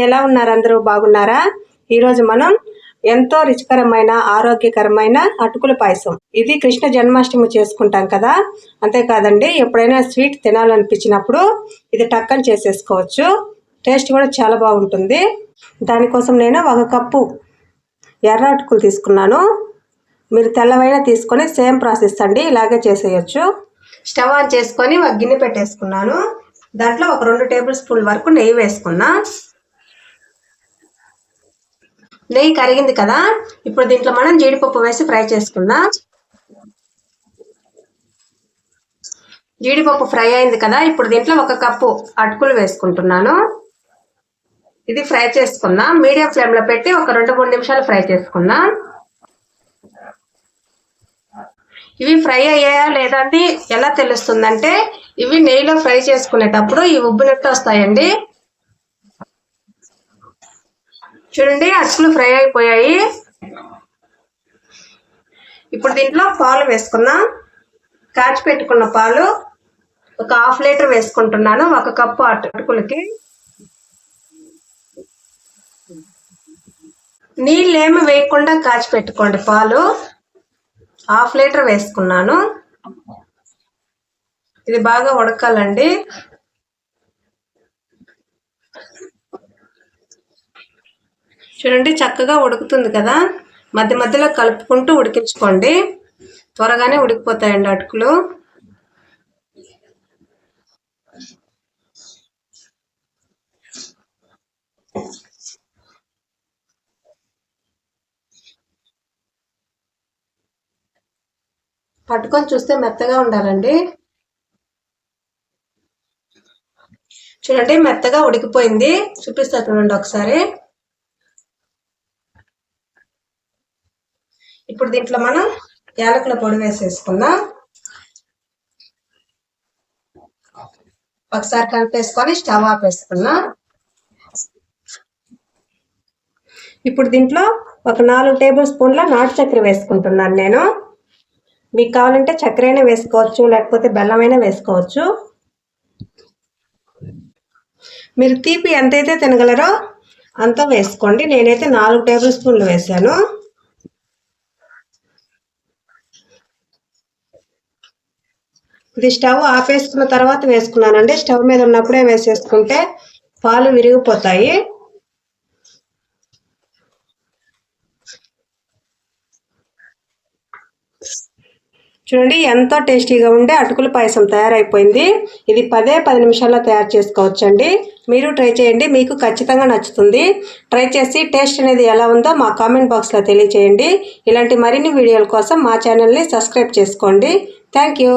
ఎలా ఉన్నారు? అందరూ బాగున్నారా? ఈరోజు మనం ఎంతో రుచికరమైన ఆరోగ్యకరమైన అటుకుల పాయసం. ఇది కృష్ణ జన్మాష్టమి చేసుకుంటాం కదా, అంతేకాదండి ఎప్పుడైనా స్వీట్ తినాలనిపించినప్పుడు ఇది టక్కని చేసేసుకోవచ్చు. టేస్ట్ కూడా చాలా బాగుంటుంది. దానికోసం నేను 1 కప్పు ఎర్ర అటుకులు తీసుకున్నాను. మీరు తెల్లవైనా తీసుకొని సేమ్ ప్రాసెస్ అండి, ఇలాగే చేసేయచ్చు. స్టవ్ ఆన్ చేసుకొని ఒక గిన్నె పెట్టేసుకున్నాను. దాంట్లో ఒక 2 టేబుల్ స్పూన్ల వరకు నెయ్యి వేసుకున్నా. నెయ్యి కరిగింది కదా, ఇప్పుడు దీంట్లో మనం జీడిపప్పు వేసి ఫ్రై చేసుకుందాం. జీడిపప్పు ఫ్రై అయింది కదా, ఇప్పుడు దీంట్లో 1 కప్పు అటుకులు వేసుకుంటున్నాను. ఇది ఫ్రై చేసుకుందాం. మీడియం ఫ్లేమ్లో పెట్టి ఒక 2-3 నిమిషాలు ఫ్రై చేసుకుందాం. ఇవి ఫ్రై అయ్యాయా లేదా అని ఎలా తెలుస్తుందంటే, ఇవి నెయ్యిలో ఫ్రై చేసుకునేటప్పుడు ఇవి ఉబ్బినట్టు వస్తాయండి. చూడండి, అటుకులు ఫ్రై అయిపోయాయి. ఇప్పుడు దీంట్లో పాలు వేసుకుందాం. కాచి పెట్టుకున్న పాలు ఒక 1/2 లీటర్ వేసుకుంటున్నాను 1 కప్పు అటుకులకి. నీళ్ళు ఏమి వేయకుండా కాచి పెట్టుకోండి పాలు. 1/2 లీటర్ వేసుకున్నాను. ఇది బాగా ఉడకాలండి. చూడండి, చక్కగా ఉడుకుతుంది కదా. మధ్య మధ్యలో కలుపుకుంటూ ఉడికించుకోండి, త్వరగానే ఉడికిపోతాయండి అటుకులు. పట్టుకొని చూస్తే మెత్తగా ఉండాలండి. చూడండి, మెత్తగా ఉడికిపోయింది. చూపిస్తా చూడండి ఒకసారి. ఇప్పుడు దీంట్లో మనం యాలకుల పొడి వేసేసుకుందాం. ఒకసారి కలిపేసుకొని స్టవ్ ఆపేసుకుందాం. ఇప్పుడు దీంట్లో ఒక 4 టేబుల్ స్పూన్ల నాటు చక్కెర వేసుకుంటున్నాను నేను. మీకు కావాలంటే చక్కెర అయినా వేసుకోవచ్చు, లేకపోతే బెల్లమైనా వేసుకోవచ్చు. మీరు తీపి ఎంతైతే తినగలరో అంత వేసుకోండి. నేనైతే 4 టేబుల్ స్పూన్లు వేసాను. ఇది స్టవ్ ఆపేసుకున్న తర్వాత వేసుకున్నానండి. స్టవ్ మీద ఉన్నప్పుడే వేసేసుకుంటే పాలు విరిగిపోతాయి. చూడండి, ఎంతో టేస్టీగా ఉండే అటుకుల పాయసం తయారైపోయింది. ఇది 10 నిమిషాల్లో తయారు చేసుకోవచ్చండి. మీరు ట్రై చేయండి, మీకు ఖచ్చితంగా నచ్చుతుంది. ట్రై చేసి టేస్ట్ అనేది ఎలా ఉందో మా కామెంట్ బాక్స్లో తెలియచేయండి. ఇలాంటి మరిన్ని వీడియోల కోసం మా ఛానల్ని సబ్స్క్రైబ్ చేసుకోండి. Thank you.